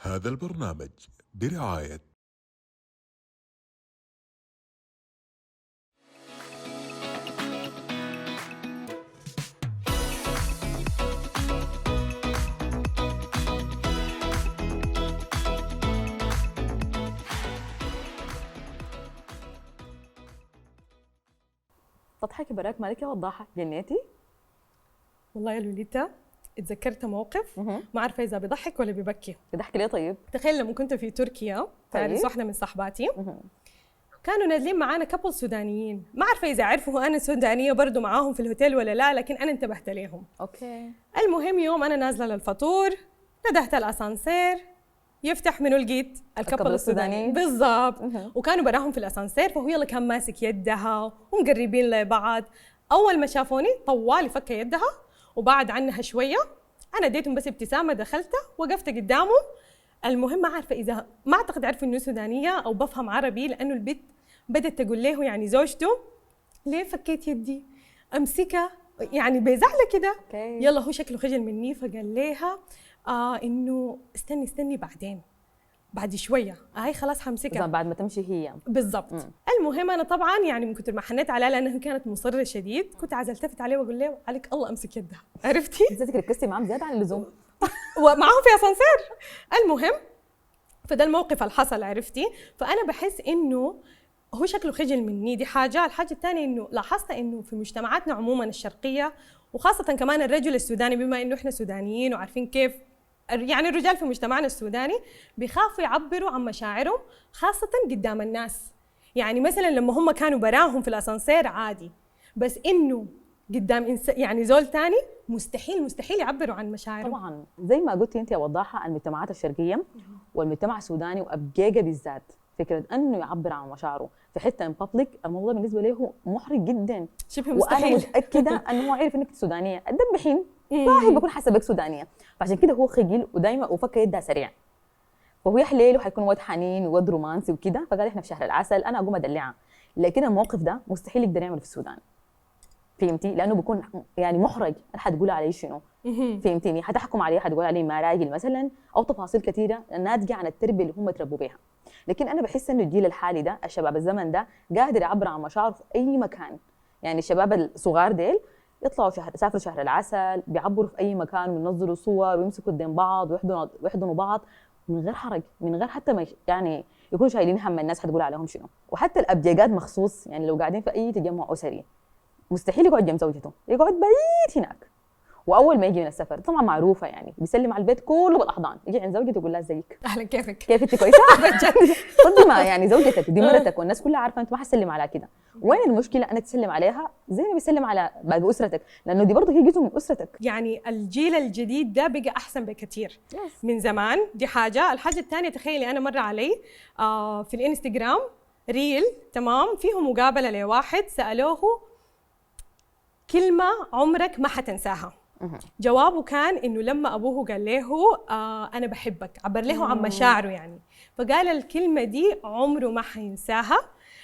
هذا البرنامج برعاية تضحكي براك مالك يا وضاحة جنيتي؟ والله يا لوليتا اتذكرت موقف ما عارفه اذا بيضحك ولا ببكي. بضحكي ليه طيب؟ تخيل لما كنت في تركيا تعرف واحده من صاحباتي كانوا نازلين معانا كابل سودانيين، ما عارفه اذا عرفوا انا سودانيه برضو معاهم في الهوتيل ولا لا، لكن انا انتبهت ليهم. اوكي. المهم يوم انا نازله للفطور ندهت الاسانسير يفتح منو لقيت الكابل السوداني بالضبط، وكانوا براهم في الاسانسير، فهو يلا كان ماسك يدها ومقربين لبعض. اول ما شافوني طوالي فك يدها وبعد عنها شويه انا اديتهم بس ابتسامه، دخلت وقفت قدامه. المهم ما عارفه اذا ما اعتقد عرفوا انه سودانيه او بفهم عربي، لانه البنت بدت تقول له يعني زوجته ليه فكيت يدي؟ امسكها يعني بزعله كده. يلا هو شكله خجل مني فقال لها انه استني بعد شويه هاي خلاص حمسكها بعد ما تمشي هي بالضبط. المهم انا طبعا يعني من كثر ما حنيت عليها لانها كانت مصره شديد كنت عايزه التفت عليه واقول له عليك الله امسك يدها، عرفتي؟ حسيتك ركزتي معاهم زياده عن اللزوم ومعاهم في اسانسير. المهم فده الموقف اللي حصل، عرفتي؟ فانا بحس انه هو شكله خجل مني، دي حاجه. الحاجه الثانيه انه لاحظت انه في مجتمعاتنا عموما الشرقيه وخاصه كمان الرجل السوداني، بما انه احنا سودانيين وعارفين كيف يعني الرجال في مجتمعنا السوداني بيخافوا يعبروا عن مشاعرهم خاصة قدام الناس. يعني مثلا لما هم كانوا براهم في الاسانسير عادي، بس انه قدام يعني زول تاني مستحيل يعبروا عن مشاعرهم. طبعا زي ما قلتي انت يا وضاحة، المجتمعات الشرقية والمجتمع السوداني وابقيقة بالذات فكرة انه يعبر عن مشاعره في حتة ان بابليك، الموضوع بالنسبة له محرج جدا، شبه مستحيل. وانا متأكدة انه هو عارف انك سودانية، الدبحين صاحب بكون حاسة بك سودانية، فعشان كده هو خجل ودايما وفك يدها سريع، فهو حليله حيكون واد حنين واد رومانسي وكده، فقال احنا في شهر العسل انا اقوم ادلعها. لكن الموقف ده مستحيل يقدر يعمله في السودان، فهمتي؟ لانه بيكون يعني محرج، حتقول عليه شنو؟ فهمتيني؟ حتحكم عليه، حتقول عليه ما راجل مثلا، او تفاصيل كثيره ناتجه عن التربيه اللي هم تربوا بها. لكن انا بحس انه الجيل الحالي ده، الشباب الزمن ده قادر يعبر عن مشاعره في اي مكان. يعني الشباب الصغار ديل يطلعوا يسافروا شهر العسل، بيعبروا في اي مكان وينزلوا صور ويمسكوا قدام بعض ويحضنوا بعض من غير حرج، من غير حتى ما يعني يكونوا شايلين هم الناس حتقول عليهم شنو. وحتى الابجيجات مخصوص، يعني لو قاعدين في اي تجمع اسري مستحيل يقعد جنب زوجته، يقعد بعيد هناك. واول ما يجي من السفر طبعا معروفه يعني بيسلم على البيت كله بالاحضان، يجي عند زوجته يقول لها ازيك، اهلا كيفك، كيف انت كويسه؟ صدق ما يعني زوجتك دي مرتك والناس كلها عارفه انت ما حتسلم عليها كده. وين المشكله انك تسلم عليها زي ما بيسلم على باقي اسرتك، لانه دي برضه هي جزء من اسرتك. يعني الجيل الجديد ده بقى احسن بكثير من زمان، دي حاجه. الحاجه الثانيه تخيلي انا مره علي في الانستغرام ريل تمام فيه مقابله لواحد سالوه كلمه عمرك ما حتنساها. جوابه كان انه لما ابوه قال له انا بحبك، عبر له عن مشاعره يعني، فقال الكلمه دي عمره ما حينساها،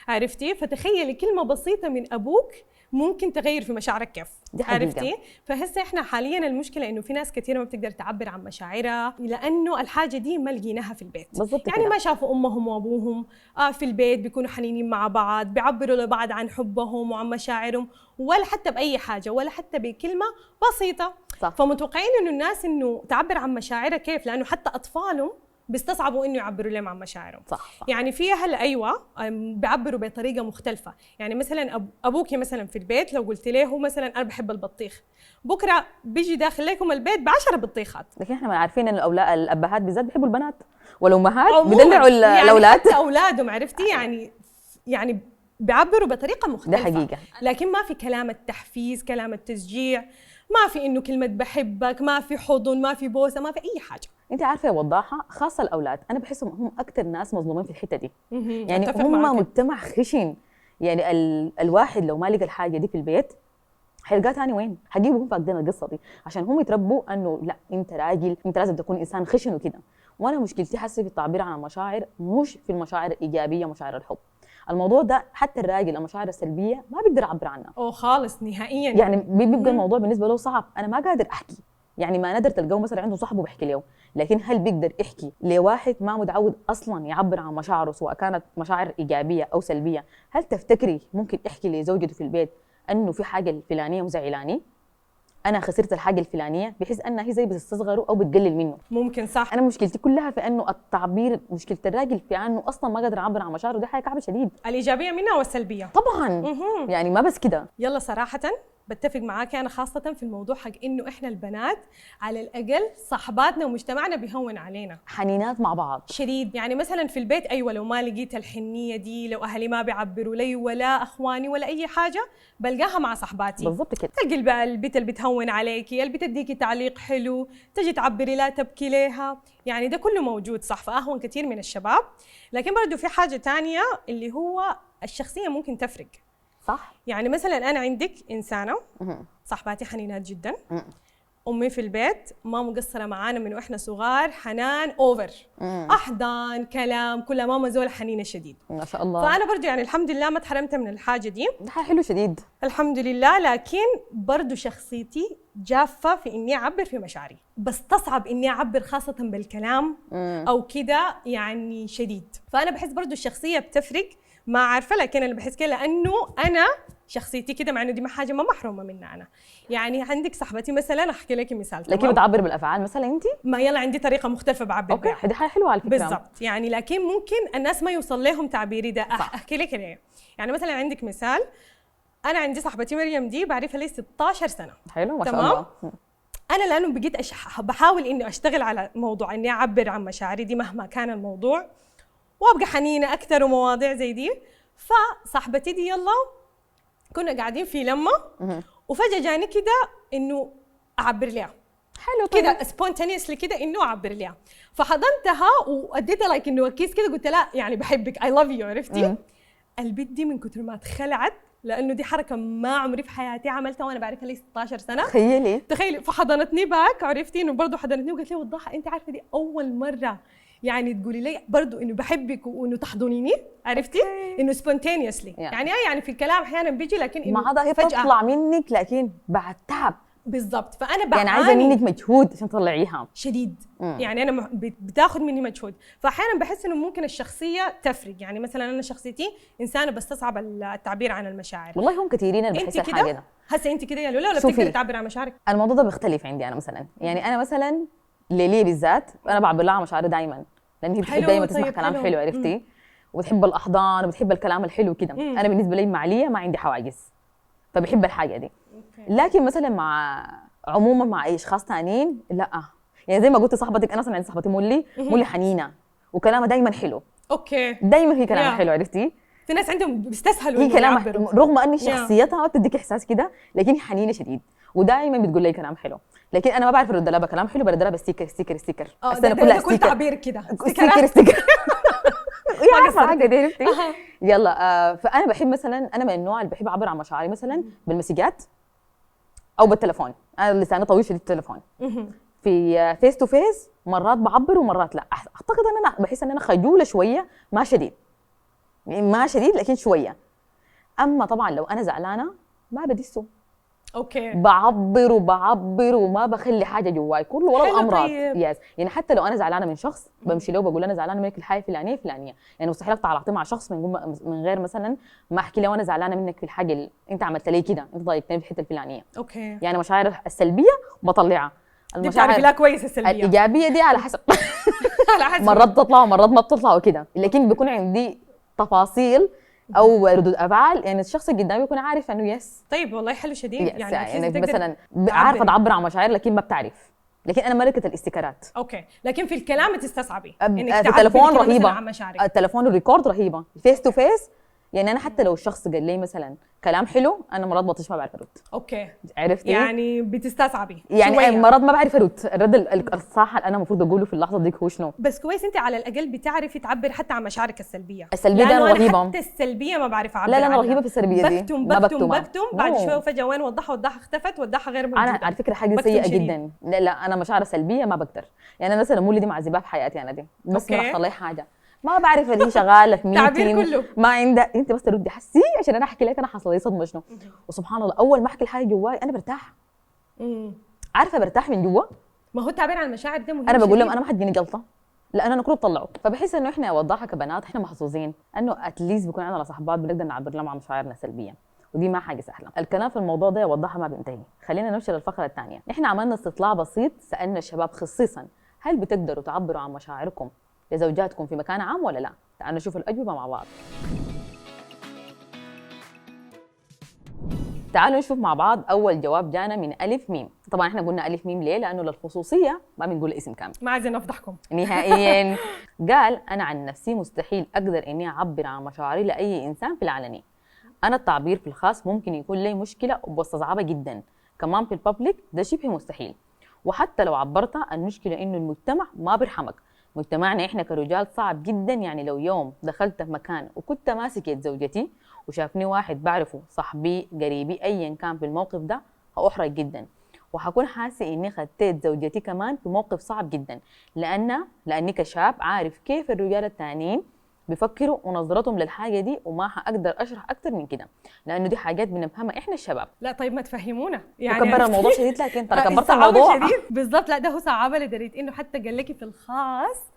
عرفتي؟ فتخيلي كلمه بسيطه من ابوك ممكن تغير في مشاعرك كيف، عرفتي؟ فهسه احنا حاليا المشكله انه في ناس كثيره ما بتقدر تعبر عن مشاعرها لانه الحاجه دي ما لقيناها في البيت. يعني ما شافوا امهم وابوهم في البيت بيكونوا حنينين مع بعض، بيعبروا لبعض عن حبهم وعن مشاعرهم، ولا حتى باي حاجه ولا حتى بكلمه بسيطه. صح. فمتوقعين انه الناس انه تعبر عن مشاعرها كيف، لانه حتى اطفالهم بيستصعبوا انه يعبروا لهم عن مشاعرهم. صح. يعني في اهل ايوه بيعبروا بطريقه مختلفه. يعني مثلا ابوك مثلا في البيت لو قلت له مثلا انا بحب البطيخ، بكره بيجي داخل لكم البيت ب10 بطيخات. لكن احنا ما عارفين ان الابهات بالذات بيحبوا البنات والامهات بيدلعوا الاولاد، حتى اولادهم، عرفتي؟ يعني بيعبروا بطريقه مختلفه. ده حقيقه. لكن ما في كلام التحفيز، كلام التشجيع، ما في انه كلمه بحبك، ما في حضن، ما في بوسه، ما في اي حاجه. انت عارفه يا وضاحه، خاصه الاولاد انا بحسهم هم اكثر ناس مظلومين في الحته دي. يعني هم مجتمع خشن. يعني الواحد لو ما لقى الحاجه دي في البيت حيلقاها ثاني وين؟ حجيبهم فاقدين القصه دي عشان هم يتربوا انه لا انت راجل، انت لازم تكون انسان خشن وكده. وانا مشكلتي حاسه في التعبير عن المشاعر، مش في المشاعر الايجابيه مشاعر الحب. الموضوع ده حتى الراجل المشاعر السلبيه ما بيقدر يعبر عنها خالص نهائيا. يعني بيبقى الموضوع بالنسبه له صعب، انا ما قادر احكي، يعني ما ندر تلقاه مثلا عنده صاحبه بيحكي له، لكن هل بيقدر يحكي لواحد ما متعود اصلا يعبر عن مشاعره سواء كانت مشاعر ايجابيه او سلبيه؟ هل تفتكري ممكن يحكي لزوجته في البيت انه في حاجه الفلانيه مزعلاني، انا خسرت الحاجه الفلانيه، بحيث انها هي زي بتستصغره او بتقلل منه؟ ممكن صح. انا مشكلتي كلها في انه التعبير، مشكله الراجل في انه اصلا ما قادر يعبر عن مشاعره، ده حاجه كعب شديد. الايجابيه منها والسلبيه طبعا. يعني ما بس كده. يلا صراحه بتفق معاك انا خاصه في الموضوع حق انه احنا البنات على الاقل صحباتنا ومجتمعنا بيهون علينا حنينات مع بعض شديد. يعني مثلا في البيت ايوه لو ما لقيت الحنيه دي، لو اهلي ما بيعبروا لي ولا اخواني ولا اي حاجه، بلقاها مع صحباتي. بالضبط كده. تلقي البنت اللي بتهون عليكي، اللي بتديكي تعليق حلو، تجي تعبري لا تبكي ليها، يعني ده كله موجود صح، فاهون كثير من الشباب. لكن برضه في حاجه تانية اللي هو الشخصيه ممكن تفرق. صح. يعني مثلا انا عندك انسانه صاحباتي حنينات جدا، امي في البيت ما مقصره معانا من واحنا صغار، حنان اوفر، احضان كلام كلها، ماما زول حنينه شديد ما شاء الله. فانا برضو يعني الحمد لله ما تحرمت من الحاجه دي، ده حلو شديد الحمد لله. لكن برضو شخصيتي جافه في اني اعبر في مشاعري، بستصعب اني اعبر خاصه بالكلام او كده يعني شديد. فانا بحس برضو الشخصيه بتفرق، ما عارفه، لكن انا بحس كده لانه انا شخصيتي كده، مع انه دي ما حاجه ما محرومه منها انا. يعني عندك صاحبتي مثلا، احكي لك مثال، لكن بتعبر بالافعال مثلا انت؟ ما يلا عندي طريقه مختلفه بعبر بها. اوكي، دي حاجه حلوه على فكره. بالضبط، يعني لكن ممكن الناس ما يوصل لهم تعبيري ده. احكي لك ليه. يعني مثلا عندك مثال، انا عندي صاحبتي مريم دي بعرفها لي 16 سنه. حلو ما شاء الله. انا لانه بقيت بحاول اني اشتغل على موضوع اني اعبر عن مشاعري دي مهما كان الموضوع، وابقى حنينه اكثر ومواضيع زي دي. فصاحبتي دي يلا كنا قاعدين في لمه وفجاه جاني كده انه اعبر لها حلو كده سبونتانيسلي كده انه اعبر لها، فحضنتها واديتها لايك انه كيس كده، قلت لها يعني بحبك اي لاف يو، عرفتي؟ البنت دي من كثر ما تخلعت، لانه دي حركه ما عمري في حياتي عملتها وانا بعرفها لي 16 سنه. تخيلي فحضنتني باك، عرفتي انه برضه حضنتني وقالت لي وضحها انت عارفه دي اول مره يعني تقولي لي برضه انه بحبك وانه تحضنيني، عرفتي؟ انه سبونتينيوسلي يعني في الكلام احيانا بيجي، لكن انه ما هذا هي تطلع منك لكن بعد تعب. بالضبط. فانا بعاني، يعني عايزه منك مجهود عشان تطلعيها شديد. يعني انا بتاخذ مني مجهود، فاحيانا بحس انه ممكن الشخصيه تفرق. يعني مثلا انا شخصيتي انسانه بستصعب التعبير عن المشاعر. والله هم كثيرين اللي بحس الحاجه ده. هسه انت كده يا لولا ولا بتقدري تعبري عن مشاعرك؟ الموضوع ده بيختلف عندي انا مثلا. يعني انا مثلا ليلي بالذات انا بعبر لها عن مشاعري دايما، لان هي بتحب دايما تسمع كلام حلو، عرفتي؟ وبتحب الاحضان وبتحب الكلام الحلو كده. انا بالنسبه لي مع ليا ما عندي حواجز، فبحب الحاجه دي. لكن مثلا عموما مع اي اشخاص ثانيين لا. يعني زي ما قلت صاحبتك، انا مثلا عندي صاحبتي مولي حنينه وكلامها دايما حلو. اوكي. دايما هي كلامها حلو، عرفتي؟ في ناس عندهم بيستسهلوا هي كلامها رغم ان شخصيتها بتديك احساس كده، لكن حنينه شديد ودائما بتقول لي كلام حلو. لكن انا ما بعرف ارد لها بكلام حلو، برد لها بستيكر ستيكر ستيكر. انا كلها كل تعبير كده ستيكر يا عارفه حاجه دي، عرفتي؟ يلا فانا بحب مثلا، انا من النوع اللي بحب اعبر عن مشاعري مثلا بالمسجات او بالتليفون. انا لساني طويل شديد التليفون. في فيس تو فيس مرات بعبر ومرات لا. اعتقد ان انا بحس ان انا خجوله شويه، ما شديد لكن شويه. اما طبعا لو انا زعلانه ما بدسه. اوكي. بعبر وما بخلي حاجه جواي كله ولا الامراض. يس. يعني حتى لو انا زعلانه من شخص بمشي له بقول انا زعلانه منك الحاجه الفلانيه. يعني مستحيل اقطع علاقتي مع شخص من غير مثلا ما احكي له انا زعلانه منك في الحاجه اللي انت عملت لي كده، انت ضايقتني في الحته الفلانيه. اوكي. يعني مشاعر السلبيه بطلعها. المشاعر لا كويس السلبيه الايجابيه دي على حسب على حسب مرات بتطلع ومرات ما بتطلع وكده، لكن بيكون عندي تفاصيل او ردود افعال، يعني الشخص اللي قدامي يكون عارف انه يس. طيب والله حلو شديد. يعني مثلا عارفه تعبر عن مشاعر لكن ما بتعرف. لكن انا ملكه الاستيكرات. اوكي. لكن في الكلام تستصعبي انك في التليفون رهيبه، التليفون الريكورد رهيبه، الفيس تو فيس. يعني انا حتى لو الشخص قال لي مثلا كلام حلو انا مرات بطيش ما بعرف ارد. اوكي. عرفتي؟ يعني بتستصعبي يعني شوية. مرات ما بعرف ارد الرد الصح اللي انا المفروض اقوله في اللحظه ديك هو شنو. بس كويس انت على الاقل بتعرفي تعبر حتى عن مشاعرك السلبيه. السلبيه ده انا رهيبه. حتى السلبيه ما بعرف اعبر. لا انا رهيبه في السلبيه دي. بكتم بعد شويه وفجاه وين وضحها اختفت، وضحها غير موجوده. انا على فكره حاجه سيئه جدا. لا انا مشاعر سلبيه ما بقدر. يعني انا مثلا مولي دي معذبه في حياتي انا دي، بس ما راح اطلع حاجه ما بعرف اللي هي شغاله في ميتين ما عندها. انت بس تردي حسي عشان انا احكي لك انا حصل لي صدمه شنو. وسبحان الله اول ما احكي الحاجه جواي انا برتاح. عارفه برتاح من جوا. ما هو التعبير عن المشاعر ده مهم. انا بقول لهم شديد. انا ما حتجيني جلطه لانه انا كله بطلعه. فبحس انه احنا وضحها كبنات احنا محظوظين انه اتليست بيكون عندنا صحبات بنقدر نعبر لهم عن مشاعرنا سلبيا، ودي ما حاجه سهله. الكلام في الموضوع ده وضحها ما بينتهي. خلينا نمشي للفقره الثانيه. احنا عملنا استطلاع بسيط سالنا الشباب خصيصا هل بتقدروا تعبروا عن مشاعركم لزوجاتكم في مكان عام ولا لا؟ تعالوا نشوف الاجوبه مع بعض. تعالوا نشوف مع بعض اول جواب جانا من الف ميم. طبعا احنا قلنا الف ميم ليه؟ لانه للخصوصيه ما بنقول الاسم كامل ما عايزين نفضحكم نهائيا. قال انا عن نفسي مستحيل اقدر اني اعبر عن مشاعري لاي انسان في العلني. انا التعبير في الخاص ممكن يكون لي مشكله وبستصعبها جدا، كمان في الببليك ده شبه مستحيل. وحتى لو عبرت المشكله انه المجتمع ما بيرحمك. مجتمعنا احنا كرجال صعب جدا، يعني لو يوم دخلت في مكان وكنت ماسك يد زوجتي وشافني واحد بعرفه صاحبي قريبي ايا كان في الموقف ده هاحرج جدا، وحكون حاسه اني خديت زوجتي كمان في موقف صعب جدا، لاني كشاب عارف كيف الرجال التانيين بيفكروا ونظرتهم للحاجه دي، وما حاقدر اشرح اكثر من كده لانه دي حاجات بنفهمها احنا الشباب. لا طيب ما تفهمونا كبر الموضوع شديد، لكن ترى كبرت صعبة الموضوع شديد بالضبط. لا ده هو صعبه لدرجه انه حتى قال لك في الخاص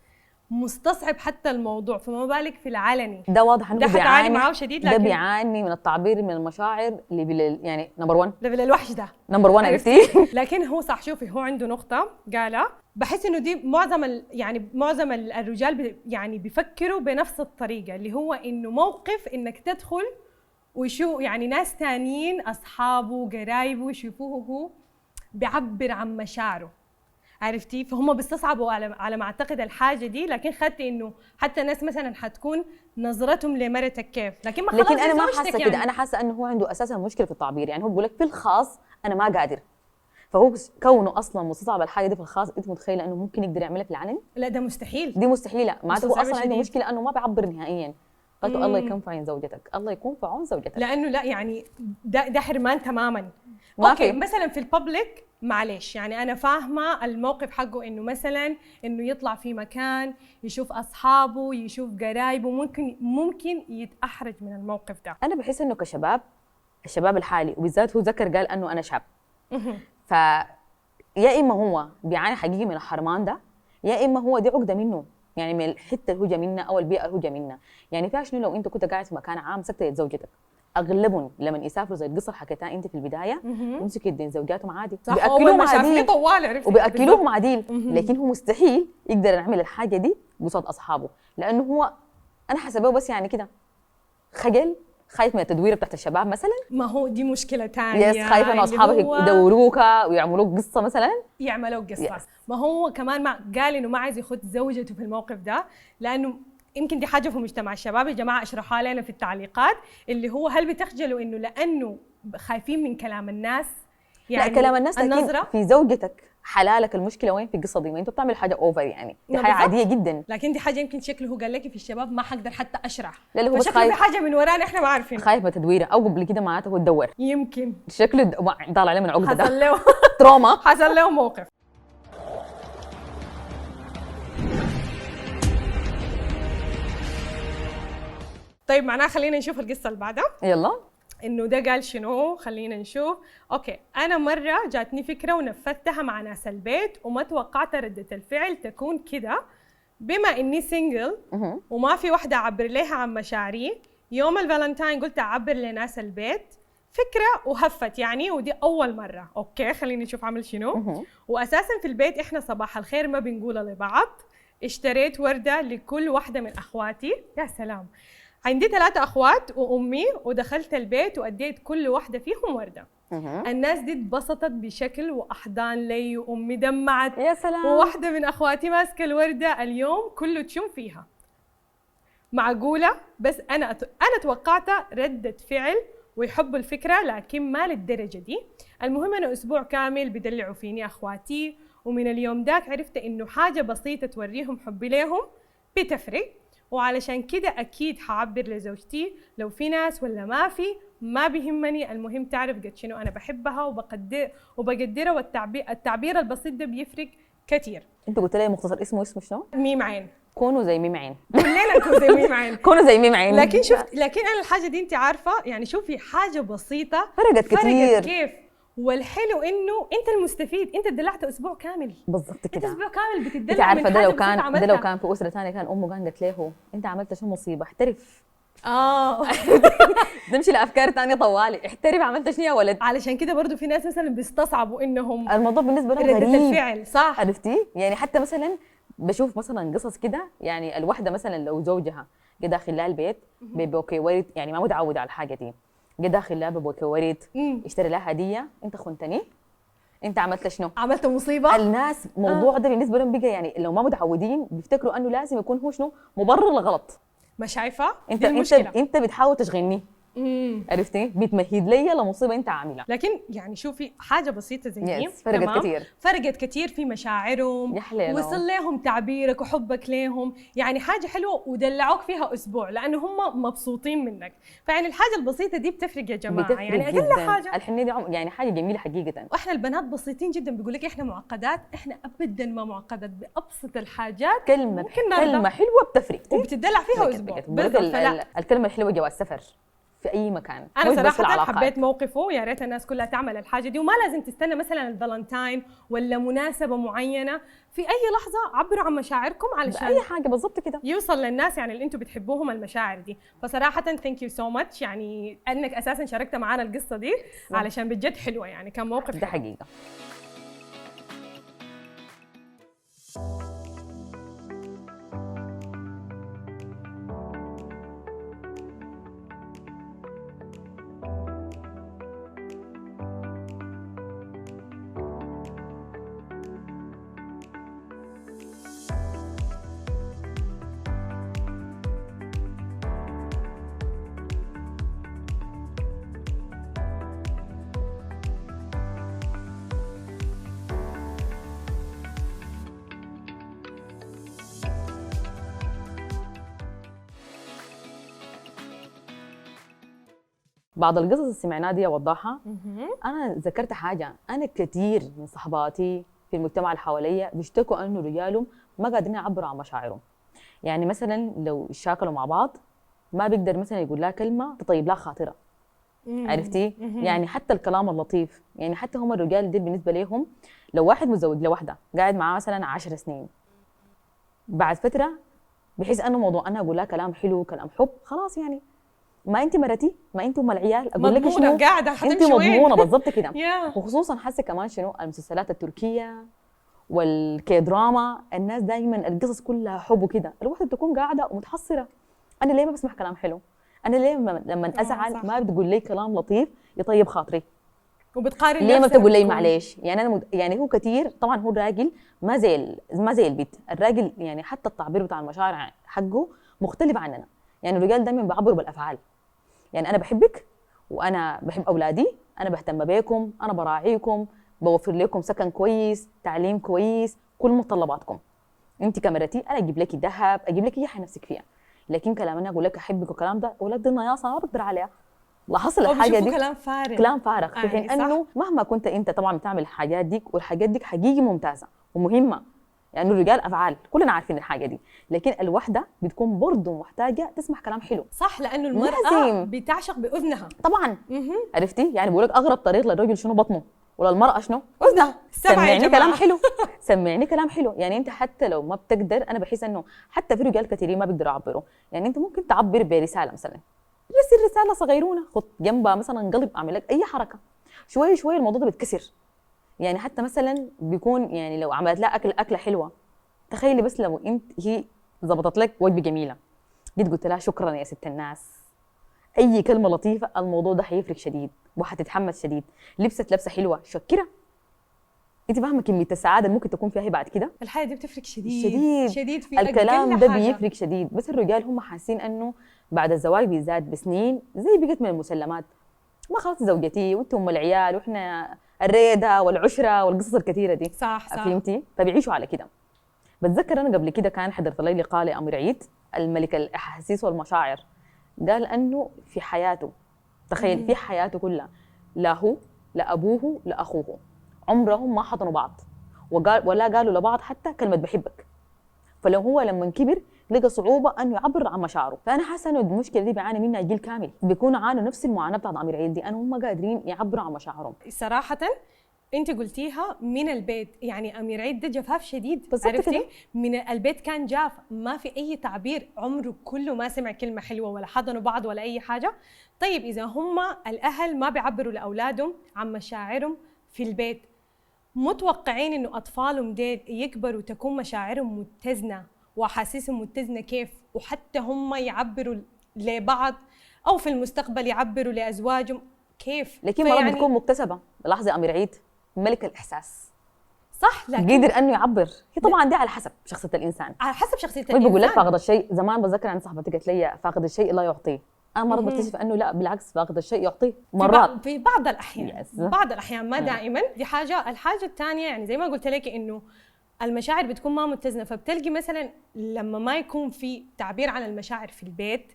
مستصعب حتى الموضوع، فما بالك في العلني. ده واضح انه ده حتعاني معاه شديد، ده لكن بيعاني من التعبير من المشاعر اللي يعني نمبر 1 ده الوحش ده نمبر 1 عرفتي؟ عرفتي. لكن هو صح. شوفي هو عنده نقطة قالها، بحس انه دي معظم الرجال يعني بيفكروا بنفس الطريقة، اللي هو انه موقف انك تدخل ويشوف يعني ناس تانيين اصحابه قرايبه يشوفوه هو بيعبر عن مشاعره، عرفتي؟ فهم بيستصعبوا على ما اعتقد الحاجه دي. لكن خدت انه حتى ناس مثلا حتكون نظرتهم لمرتك كيف، لكن ما خلاص لكن انا ما زوجتك حاسه يعني. كده، انا حاسه انه هو عنده اساسا مشكله في التعبير. يعني هو بيقول لك في الخاص انا ما قادر، فهو كونه اصلا مستصعب الحاجه دي في الخاص، انت متخيله انه ممكن يقدر يعملها في العلن؟ لا ده مستحيل، دي مستحيله. معناته هو مستصعبة اصلا عنده شديد. مشكله انه ما بيعبر نهائيا. قلت له الله يكون في عون زوجتك، الله يكون في عون زوجتك. لانه لا يعني ده حرمان تماما. ما اوكي في. مثلا في الببليك معلش، يعني انا فاهمه الموقف حقه، انه مثلا انه يطلع في مكان يشوف اصحابه يشوف قرايبه، ممكن يتاحرج من الموقف ده. انا بحس انه كشباب، الشباب الحالي وبالذات هو ذكر قال انه انا شاب، ف يا اما هو بيعاني حقيقي من الحرمان ده، يا اما هو دي عقده منه، يعني من الحته اللي هو جا منها او البيئه اللي هو جا منها. يعني فيها شنو لو انت كنت قاعد في مكان عام مسكت يد زوجتك، اغلبهم لما يسافروا زي القصه اللي حكيتها انت في البدايه يمسكوا يدين زوجاتهم عادي، صح، بياكلوهم عديل طوال عرفتي، وبياكلوهم عديل. لكن هو مستحيل يقدر يعمل الحاجه دي قصاد اصحابه، لانه هو انا حسبه بس يعني كده خجل، خايف من التدويره بتاعت الشباب مثلا. ما هو دي مشكله ثانيه، يس، خايف ان اصحابك يدوروك ويعملوك قصه مثلا، يعملوا قصه. Yes. ما هو كمان قال انه ما عايز يخد زوجته في الموقف ده، لانه يمكن دي حاجه في مجتمع الشباب. يا جماعه اشرحوا لنا في التعليقات، اللي هو هل بتخجلوا انه لانه خايفين من كلام الناس؟ يعني لا كلام الناس، النظرة. لكن في زوجتك حلالك المشكله وين في القصه دي؟ ما انتوا بتعملوا حاجه اوفر، يعني دي حاجه بالضبط. عاديه جدا. لكن دي حاجه يمكن شكله هو قال لك في الشباب ما حقدر حتى اشرح، لا لا، هو بس فشكله في خايف، حاجه من ورانا احنا ما عارفين. خايف من التدويره، او قبل كده معناته هو تدور، يمكن شكله طالع عليه من عقده ده حصل له تروما. حصل له موقف. طيب معناها خلينا نشوف القصه اللي بعدها. يلا. انه ده قال شنو، خلينا نشوف. اوكي انا مره جاتني فكره ونفذتها مع ناس البيت، وما توقعت رده الفعل تكون كده. بما اني سنجل وما في وحده اعبر لها عن مشاعري، يوم الفالنتاين قلت اعبر لناس البيت فكره وهفت يعني، ودي اول مره. اوكي خلينا نشوف عمل شنو. واساسا في البيت احنا صباح الخير ما بنقولها لبعض. اشتريت ورده لكل واحده من اخواتي. يا سلام، عندي 3 اخوات وامي، ودخلت البيت واديت كل واحده فيهم ورده. الناس دي اتبسطت بشكل، واحضان لي، وامي دمعت. يا سلام. وواحده من اخواتي ماسكه الورده اليوم كله تشم فيها. معقوله؟ بس انا توقعت رده فعل ويحبوا الفكره، لكن ما للدرجه دي. المهم انه اسبوع كامل بدلعوا فيني اخواتي، ومن اليوم داك عرفت انه حاجه بسيطه توريهم حبي لهم بتفرق. وعلشان كده أكيد حعبر لزوجتي، لو في ناس ولا ما في ما بيهمني، المهم تعرف قد شنو أنا بحبها وبقدرها، والتعبير البسيط ده بيفرق كثير. انت قلت لي مختصر اسمه شنو؟ ميم عين. كونوا زي ميم عين. كلنا نكون زي ميم عين. كونوا زي ميم عين. لكن أنا الحاجة دي أنت عارفة، يعني شوفي حاجة بسيطة فرقت كتير. كيف. والحلو انه انت المستفيد، انت اتدلعت اسبوع كامل، بالظبط انت كده. اسبوع كامل انت بتدلع عارفه من ده حاجه لو بس كان انت ده لو عملتها. كان في اسره ثانيه كان امه قالت له انت عملت شو مصيبه، احترف. اه نمشي لافكار ثانيه طوالي، احترف عملت شنو يا ولد. علشان كده برضو في ناس مثلا بيستصعبوا انهم الموضوع بالنسبه لهم ردة غريب، الفعل صح. عرفتي؟ يعني حتى مثلا بشوف مثلا قصص كده، يعني الوحده مثلا لو زوجها جه داخل لها البيت ببوكي ورد، يعني ما متعوده على الحاجه دي، جه داخل لها ببوكي ورد، اشتري لها هديه، انت خنتني، انت عملت شنو؟ عملت مصيبه. الناس موضوع ده بالنسبه لهم بقى، يعني لو ما متعودين بيفتكروا انه لازم يكون هو شنو مبرر للغلط. ما شايفه انت دي المشكله. انت بتحاول تشغلني، عرفتي؟ بتمهد لي لمصيبه انت عاملها. لكن يعني شوفي حاجه بسيطه زي دي فرقت تمام؟ كتير، فرقت كتير في مشاعرهم، يا حليلو. وصل لهم تعبيرك وحبك لهم، يعني حاجه حلوه ودلعوك فيها اسبوع لانه هم مبسوطين منك. فيعني الحاجه البسيطه دي بتفرق يا جماعه، بتفرق يعني اقل جدا. حاجه. الحنيه دي يعني حاجه جميله حقيقه. واحنا البنات بسيطين جدا، بيقول لك احنا معقدات، احنا ابدا ما معقدات، بابسط الحاجات كلمه ممكن نرضى كلمه حلوه بتفرق، وبتدلع فيها اسبوع. الكلمه الحلوه جواز سفر في اي مكان. انا مش بس في صراحه العلاقات. حبيت موقفه، يا ريت الناس كلها تعمل الحاجه دي، وما لازم تستنى مثلا الفالنتاين ولا مناسبه معينه، في اي لحظه عبروا عن مشاعركم علشان اي حاجه بالضبط كده يوصل للناس يعني اللي انتم بتحبوهم المشاعر دي. فصراحه ثانك يو سو ماتش، يعني انك اساسا شاركت معنا القصه دي علشان بجد حلوه، يعني كان موقف ده حلو. حقيقه. بعض القصص اللي سمعناها دي اوضحها. انا ذكرت حاجه، انا كثير من صحباتي في المجتمع اللي حواليا بيشتكوا انه رجالهم ما قادرين يعبروا عن مشاعرهم. يعني مثلا لو شاكلوا مع بعض ما بيقدر مثلا يقول لها كلمه تطيب لها خاطرها، عرفتي؟ يعني حتى الكلام اللطيف، يعني حتى هم الرجال دي بالنسبه لهم لو واحد متزوج لوحده قاعد معاه مثلا 10 سنين، بعد فتره بحيث انه موضوع انا اقول لها كلام حلو كلام حب خلاص، يعني ما انت مرتي، ما انت ام العيال، اقول لك شنو قاعده انت حتمشي وين؟ مضمونه بالضبط كده. yeah. وخصوصا حاسه كمان شنو المسلسلات التركيه والكي دراما، الناس دائما القصص كلها حب وكده، الواحده بتكون قاعده ومتحصره، انا ليه ما بسمع كلام حلو؟ انا ليه لما ازعل ما بتقول لي كلام لطيف يطيب خاطري؟ وبتقارن ليه ما نفسك بتقول لي بتكون. معلش؟ يعني انا يعني هو كثير طبعا هو الراجل ما زي البيت، الراجل يعني حتى التعبير بتاع المشاعر حقه مختلف عننا، يعني الرجال دايما بيعبروا بالافعال، يعني انا بحبك وانا بحب اولادي، انا بهتم بيكم، انا براعيكم، بوفر لكم سكن كويس، تعليم كويس، كل متطلباتكم. انت كمرتي انا اجيب لك ذهب، اجيب لك اي حاجه نفسك فيها، لكن كلام انا اقول لك احبك والكلام ده اولاد دي نياصه ما بقدر عليها. لاحظت الحاجه دي كلام فارغ، كلام فارغ، في حين انه مهما كنت انت طبعا بتعمل الحاجات دي، والحاجات دي حقيقي ممتازه ومهمه، يعني الرجال افعال كلنا عارفين الحاجه دي، لكن الوحده بتكون برضه محتاجه تسمع كلام حلو. صح، لانه المراه بتعشق باذنها طبعا. عرفتي؟ يعني بقول لك اغرب طريق للرجل شنو بطنه، وللمراه شنو اذنها. سمعني كلام حلو، سمعني كلام حلو. يعني انت حتى لو ما بتقدر، انا بحس انه حتى في رجال كثيرين ما بيقدروا يعبروا، يعني انت ممكن تعبر برساله مثلا، رسل رساله صغيرونه، خد جنبها مثلا قلب، اعمل لك اي حركه، شوي شوي الموضوع ده بيتكسر. يعني حتى مثلا بيكون يعني لو عملت لها اكله حلوه، تخيلي بس لو انت هي ظبطت لك وجبه جميله، جيت قلت لها شكرا يا ست الناس، اي كلمه لطيفه الموضوع ده حيفرق شديد وحتتحمس شديد. لبست لبسه حلوه شكرا، انت فاهمه كميه السعاده اللي ممكن تكون فيها هي بعد كده. الحياه دي بتفرق شديد شديد, شديد في الكلام ده بيفرق شديد. بس الرجال هم حاسين انه بعد الزواج بالذات بسنين زي بقت من المسلمات، ما خلاص زوجتي وانتم ام العيال واحنا الريده والعشره والقصص الكثيره دي. صح فهمتي؟ فبيعيشوا على كده. بتذكر انا قبل كده كان حضرت لي لقاء لامير عيد الملك الاحاسيس والمشاعر، قال انه في حياته، تخيل في حياته كلها، لا هو لا ابوه لا اخوه عمرهم ما حضنوا بعض، ولا قالوا لبعض حتى كلمه بحبك. فلو هو لما كبر لقى صعوبه انه يعبر عن مشاعره. فانا حاسه انه المشكله دي بيعاني منها جيل كامل، بيكونوا عانوا نفس المعاناه بتاعت امير عيد دي، انهم هم قادرين يعبروا عن مشاعرهم. صراحة انت قلتيها من البيت، يعني امير عيد ده جفاف شديد، بالظبط عرفتي كده. من البيت كان جاف، ما في اي تعبير، عمره كله ما سمع كلمة حلوة ولا حضنوا بعض ولا اي حاجة. طيب اذا هم الاهل ما بيعبروا لاولادهم عن مشاعرهم في البيت، متوقعين انه اطفالهم ديل يكبروا تكون مشاعرهم متزنة واحاسيسهم متزنة كيف؟ وحتى هم يعبروا لبعض او في المستقبل يعبروا لازواجهم كيف؟ لكن مرات بتكون مكتسبه. لاحظي امير عيد ملك الاحساس، صح، لكن قدر انه يعبر. هي طبعا دي على حسب شخصيه الانسان. على حسب شخصية هو بقول لك الإنسان. فاقد الشيء. زمان بتذكر عن صاحبتي قالت لي فاقد الشيء لا يعطيه. انا مرات بكتشف انه لا، بالعكس، فاقد الشيء يعطيه مرات. في بعض الأحيان Yes. بعض الأحيان، ما دائما. دي حاجة. الحاجة الثانية يعني زي ما قلت لك إنه المشاعر بتكون ما متزنة، فبتلقي مثلا لما ما يكون في تعبير عن المشاعر في البيت،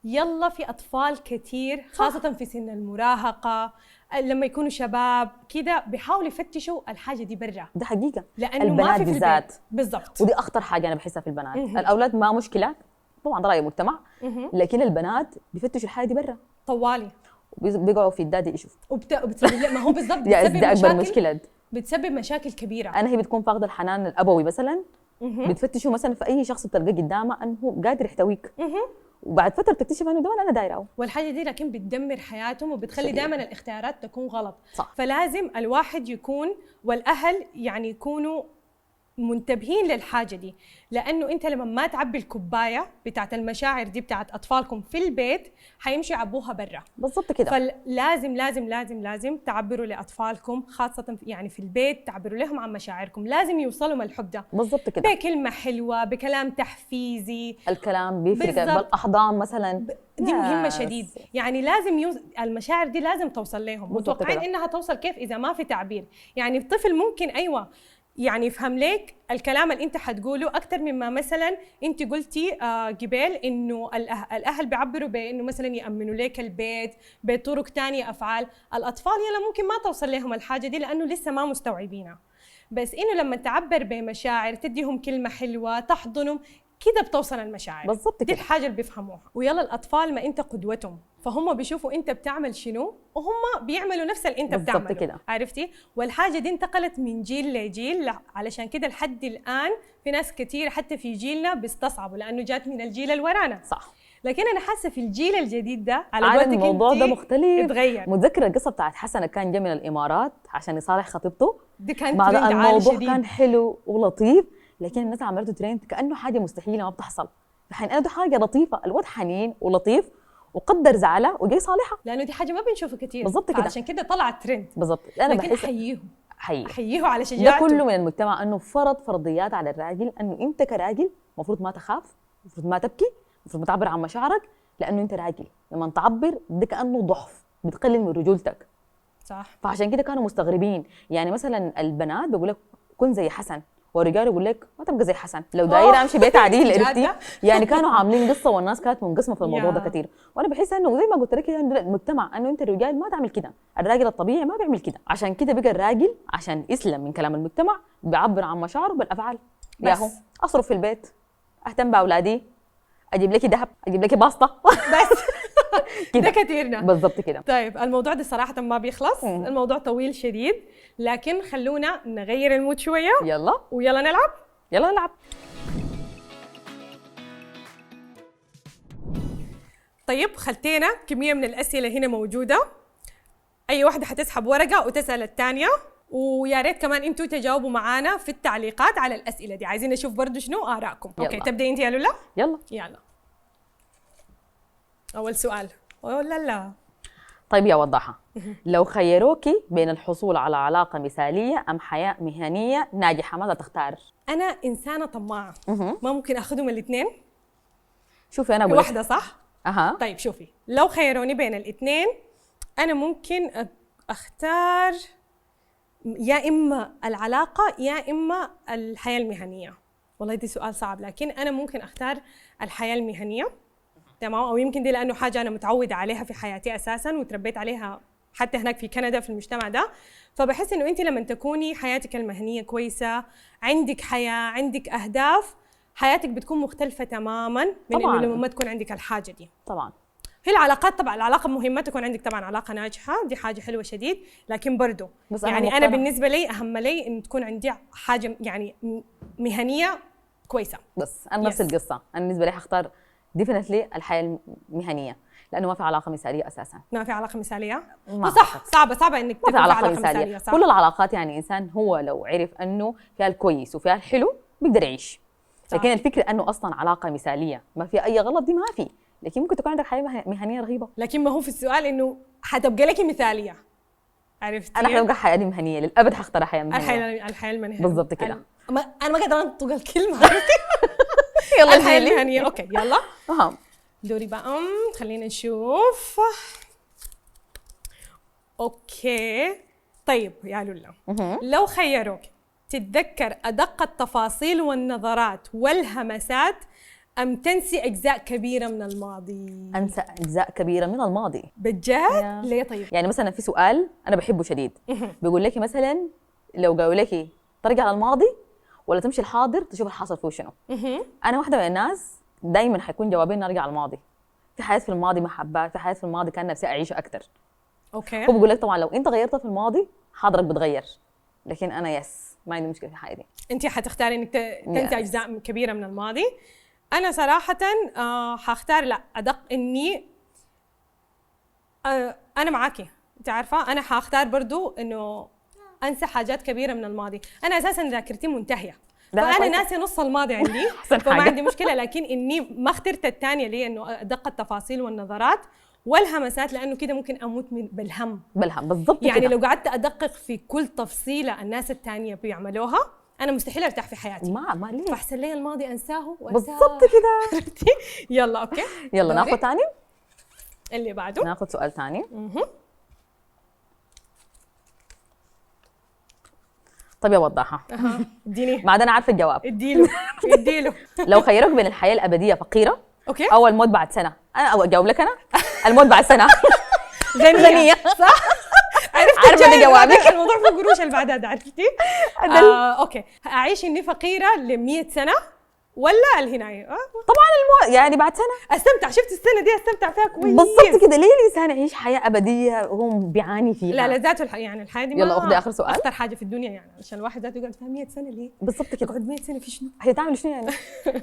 يلا في أطفال كثير خاصة في سن المراهقة لما يكونوا شباب كده بيحاولوا يفتشوا الحاجة دي برا، ده حقيقه. لأنه ما البنات في البيت. بالذات. بالضبط. ودي اخطر حاجه انا بحسها في البنات. الاولاد ما مشكله، طبعا ده راي المجتمع، لكن البنات بيفتشوا الحاجه دي برا، طوالي بيقعوا في الدادي يشوف. ما هو بالضبط يا بتسبب ده اكبر مشاكل، مشكله. بتسبب مشاكل كبيرة. انا هي بتكون فاقده الحنان الابوي مثلا، بتفتشوا مثلا في اي شخص بتلقاه قدامها انه قادر يحتويك، وبعد فتره بتكتشف انه ده انا دايره. والحاجه دي لكن بتدمر حياتهم وبتخلي شديد. دائما الاختيارات تكون غلط. صح. فلازم الواحد يكون والاهل يعني يكونوا منتبهين للحاجه دي، لانه انت لما ما تعبي الكوبايه بتاعت المشاعر دي بتاعت اطفالكم في البيت، حيمشوا يعبوها برا. بالضبط كده. فلازم لازم لازم لازم تعبروا لاطفالكم خاصه يعني في البيت، تعبروا لهم عن مشاعركم، لازم يوصلوا من الحب ده بالضبط كده. بكلمه حلوه، بكلام تحفيزي. الكلام بيفرق، بالضبط. بالاحضان مثلا. دي مهمة يس. شديد، يعني لازم المشاعر دي لازم توصل لهم. بالضبط متوقعين كده. انها توصل كيف اذا ما في تعبير؟ يعني الطفل ممكن ايوه يعني يفهم لك الكلام اللي انت حتقوله اكثر مما مثلا انت قلتي قبل انه الاهل بيعبروا بانه مثلا يامنوا لك البيت بطرق ثانيه افعال. الاطفال يلا ممكن ما توصل لهم الحاجه دي لانه لسه ما مستوعبينها، بس انه لما تعبر بمشاعر، تديهم كلمه حلوه، تحضنهم كده، بتوصل المشاعر. بالضبط دي كده. الحاجه اللي بيفهموها. ويلا الاطفال ما انت قدوتهم، فهم بيشوفوا انت بتعمل شنو وهم بيعملوا نفس اللي انت بالضبط بتعمله كده. عرفتي؟ والحاجه دي انتقلت من جيل لجيل، علشان كده لحد الان في ناس كثير حتى في جيلنا بيستصعبوا لانه جات من الجيل اللي ورانا. صح. لكن انا حاسه في الجيل الجديد ده على عاد قولتك الموضوع ده انتي مختلف. اتغير. متذكره القصه بتاعت حسن كان جاي من الامارات عشان يصالح خطيبته. دي كانت بعد ترند عالي الموضوع شديد. كان حلو ولطيف، لكن الناس عملته ترند كانه حاجه مستحيله ما بتحصل. في حين انه حاجه لطيفه، الواد حنين ولطيف وقدر زعلها وجاي صالحها. لانه دي حاجه ما بنشوفها كثير، بالضبط كده. عشان كده طلعت ترند. بالضبط. انا لكن بحس احييهم، حقيقي احييه على ده شجاعته. كله من المجتمع، انه فرض فرضيات على الراجل، انه انت كراجل المفروض ما تخاف، المفروض ما تبكي، المفروض ما تعبر عن مشاعرك، لانه انت راجل. لما تعبر ده كانه ضعف، بتقلل من رجولتك. صح. فعشان كده كانوا مستغربين. يعني مثلا البنات بيقول لك كن زي حسن، والرجال يقول لك ما تبقى زي حسن، لو دايره امشي بيت عديل. عرفتي؟ جادة. يعني كانوا عاملين قصه والناس كانت منقسمه في الموضوع يا. ده كثير. وانا بحس انه زي ما قلت لك يعني المجتمع، انه انت الرجال ما تعمل كده، الراجل الطبيعي ما بيعمل كده. عشان كده بقى الراجل عشان يسلم من كلام المجتمع بيعبر عن مشاعره بالافعال. ياهو اصرف في البيت، اهتم باولادي، اجيب لك ذهب، اجيب لك باسطه بس كده ده كثيرنا. بالضبط كده. طيب الموضوع ده صراحة ما بيخلص، الموضوع طويل شديد، لكن خلونا نغير المود شوية يلا ويلا نلعب. يلا نلعب. طيب خلتينا كمية من الأسئلة هنا موجودة، أي واحدة حتسحب ورقة وتسأل الثانية، ويا ريت كمان انتوا تجاوبوا معانا في التعليقات على الأسئلة دي، عايزين نشوف برضو شنو آراءكم. يلا. أوكي تبدأي أنت يا لولا؟ يلا. يلا. أول سؤال. لا لا. طيب يا وضاحة، لو خيروكي بين الحصول على علاقة مثالية أم حياة مهنية ناجحة، ماذا تختار؟ أنا إنسانة طماعة، ما ممكن أخذهم الاثنين. شوفي أنا أقول لك. واحدة صح؟ أها. طيب شوفي، لو خيروني بين الاثنين أنا ممكن أختار يا إما العلاقة يا إما الحياة المهنية. والله دي سؤال صعب، لكن أنا ممكن أختار الحياة المهنية. تمام، أو يمكن دي لأنه حاجة أنا متعودة عليها في حياتي أساساً وتربيت عليها حتى هناك في كندا في المجتمع ده. فبحس إنه أنت لما تكوني حياتك المهنية كويسة، عندك حياة، عندك أهداف، حياتك بتكون مختلفه تماما من طبعاً. انه لما ما تكون عندك الحاجه دي. طبعا هي العلاقات طبعا العلاقه مهمه، تكون عندك طبعا علاقه ناجحه، دي حاجه حلوه شديد، لكن برضو بس يعني انا مقتنعة. بالنسبه لي اهم لي انه تكون عندي حاجه يعني مهنيه كويسه. بس انا نفس Yes. القصه، انا بالنسبه لي حختار ديفنتلي الحياه المهنيه، لانه ما في علاقه مثاليه اساسا. ما في علاقه مثاليه؟ ما صح، أعتقد. صعبه انك ما تكون في علاقه مثاليه، صح. كل العلاقات يعني انسان هو لو عرف انه فيها الكويس وفيها الحلو بيقدر يعيش. صح. لكن الفكره انه اصلا علاقه مثاليه ما فيها اي غلط دي ما في، لكن ممكن تكون عندك حياه مهنيه رهيبه. لكن ما هو في السؤال انه حتبقى لك مثاليه، عرفتي؟ انا حبقى حياه مهنيه للابد، حختار حياه مهنيه. الحياه المهنيه بالضبط كده. انا ما قادره انطق الكلمه. يلا الحياه جيلي. المهنيه. اوكي يلا اها دوري بقى. خلينا نشوف. اوكي طيب يا لولا، لو خيروك تتذكر ادق التفاصيل والنظرات والهمسات ام تنسي اجزاء كبيره من الماضي؟ انسى اجزاء كبيره من الماضي. بجد؟ ليه طيب؟ يعني مثلا في سؤال انا بحبه شديد، بيقول لك مثلا لو قالوا لك ترجع للماضي ولا تمشي الحاضر تشوف الحاصل فيه شنو. انا واحده من الناس دائما حيكون جوابي اني ارجع للماضي. في حياه في الماضي محبات، في حياه في الماضي كان نفسي اعيشها اكثر. اوكي. هو بيقول لك طبعا لو انت غيرتها في الماضي حاضرك بتغير، لكن انا يس ما عندي مشكله في الحياه دي. انت حتختاري انك تنسي Yes. اجزاء كبيره من الماضي. انا صراحه حختار لا ادق اني انا معاكي، انت عارفه انا حختار برضو انه انسى حاجات كبيره من الماضي. انا اساسا ذاكرتي منتهيه، ده فانا كويس. ناسيه نص الماضي عندي. أحسن فما حاجة. عندي مشكله، لكن اني ما اخترت الثانيه ليه انه ادق التفاصيل والنظرات والهمسات، لانه كده ممكن اموت بالهم. بالهم بالضبط يعني كده. لو قعدت ادقق في كل تفصيله الناس الثانيه بيعملوها انا مستحيل ارتاح في حياتي. ما ليه. فاحسن لي الماضي انساه بالضبط كده. يلا اوكي يلا دوري. ناخذ ثاني. اللي بعده. ناخذ سؤال ثاني. طيب يا وضاحه، اديني بعد انا عارفه الجواب. اديله اديله. لو خيروك بين الحياه الابديه فقيره اوكي او الموت بعد سنه، انا او اجاوب لك انا الموت بعد سنه. غنية صح؟ عارفة ده الجاي جوابك. بعدك الموضوع في قروش اللي بعدها ده، عرفتي؟ اوكي اعيش اني فقيره ل 100 سنه ولا الهنايه؟ طبعا الموت يعني بعد سنه. استمتع، شفت السنه دي استمتع فيها كويس. بالضبط كده. ليه الانسان يعيش حياه ابديه وهو بيعاني فيها؟ لا لا ذاته يعني الحياه دي يلا اخذي اخر سؤال. اكثر حاجه في الدنيا يعني، عشان الواحد ذاته يقعد فيها 100 سنه ليه؟ بالضبط كده. يقعد 100 سنه في شنو؟ هي تعمل شنو يعني؟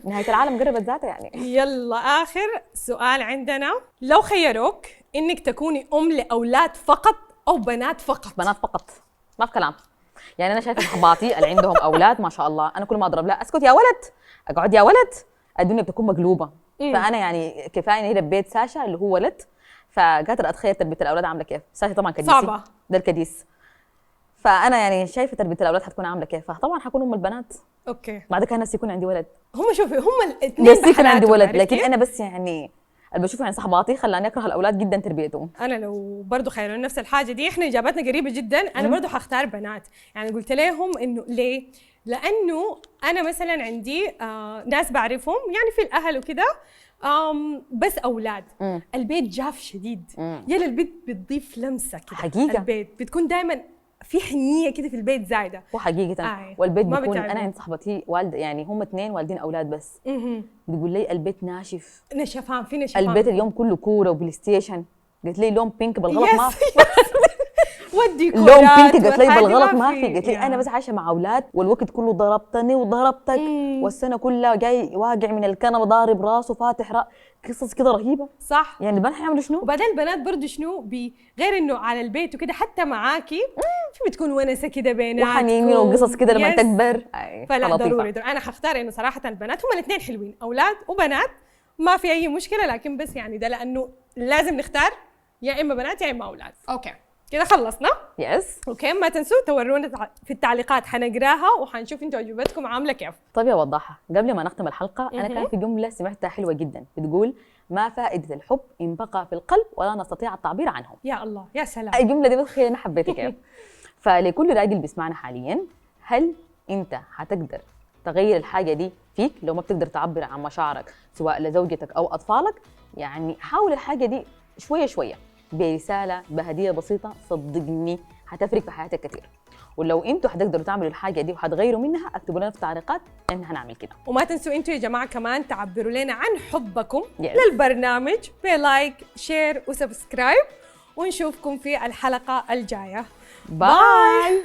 نهايه العالم قربت ذاتها يعني. يلا اخر سؤال عندنا، لو خيروك انك تكوني ام لاولاد فقط او بنات فقط؟ بنات فقط، ما في كلام. يعني انا شايفه صحباتي اللي عندهم اولاد ما شاء الله، انا كل ما اضرب لا اسكت يا ولد، اقعد يا ولد، الدنيا بتكون مقلوبه. فانا يعني كفايه اني ربيت ساشا اللي هو ولد، فقادره اتخيل تربيه الاولاد عامله كيف. ساشا طبعا كديسي، صعبة. ده الكديس. فانا يعني شايفه تربيه الاولاد حتكون عامله كيف، فطبعا حكون ام البنات. اوكي. بعد كده نفسي يكون عندي ولد، هم شوفي هم الاثنين بس يكون عندي ولد، لكن عرفتي؟ انا بس يعني اللي بشوفه عن صحباتي خلاني اكره الاولاد جدا تربيتهم. انا لو برضه خيروني نفس الحاجه دي، احنا اجاباتنا قريبه جدا. انا برضه حختار بنات. يعني قلت لهم انه ليه؟ لانه انا مثلا عندي ناس بعرفهم يعني في الاهل وكده، بس اولاد. البيت جاف شديد. يلا البيت بتضيف لمسه كده. حقيقة. البيت بتكون دائما في حنيه كده في البيت زايده. وحقيقه والبيت ما بيكون بتعبوا. انا عند صاحبتي والده، يعني هم اثنين والدين اولاد بس، بتقول لي البيت ناشف، نشفان في نشفان. البيت اليوم كله كوره وبلاي ستيشن. قلت لي لون بينك بالغلط ما في. والديكورات لون بينك قلت لي والحاجة بالغلط ما في. قلت لي يعني. انا بس عايشه مع اولاد والوقت كله ضربتني وضربتك والسنه كلها جاي واقع من الكنبه ضارب راسه فاتح قصص كده رهيبه. صح. يعني البنات حيعملوا شنو؟ وبعدين البنات برضه شنو غير انه على البيت وكده حتى معاكي في بتكون ونسه كده بيناتكم وحنين وقصص كده لما يس. تكبر. فلا لطيفة. ضروري انا حختار انه صراحه البنات هم الاثنين حلوين، اولاد وبنات ما في اي مشكله، لكن بس يعني ده لانه لازم نختار يا اما بنات يا اما اولاد. اوكي كده خلصنا. يس. اوكي ما تنسوا تورونا في التعليقات، حنقراها وحنشوف انتوا اجوبتكم عامله كيف. طيب يا وضاحة، قبل ما نختم الحلقة أنا كان في جملة سمعتها حلوة جدا بتقول ما فائدة الحب إن بقى في القلب ولا نستطيع التعبير عنه. يا الله يا سلام. الجملة دي بتخيل أنا حبيتها كيف. فلكل راجل بيسمعنا حاليا، هل أنت حتقدر تغير الحاجة دي فيك لو ما بتقدر تعبر عن مشاعرك سواء لزوجتك أو أطفالك؟ يعني حاول الحاجة دي شوية شوية برسالة بهدية بسيطة، صدقني حتفرق في حياتك كثير. ولو انتوا حتقدروا تعملوا الحاجه دي وحتغيروا منها، اكتبوا لنا في التعليقات ان هنعمل كده. وما تنسوا انتوا يا جماعه كمان تعبروا لنا عن حبكم Yes. للبرنامج بلايك شير وسبسكرايب، ونشوفكم في الحلقه الجايه. باي.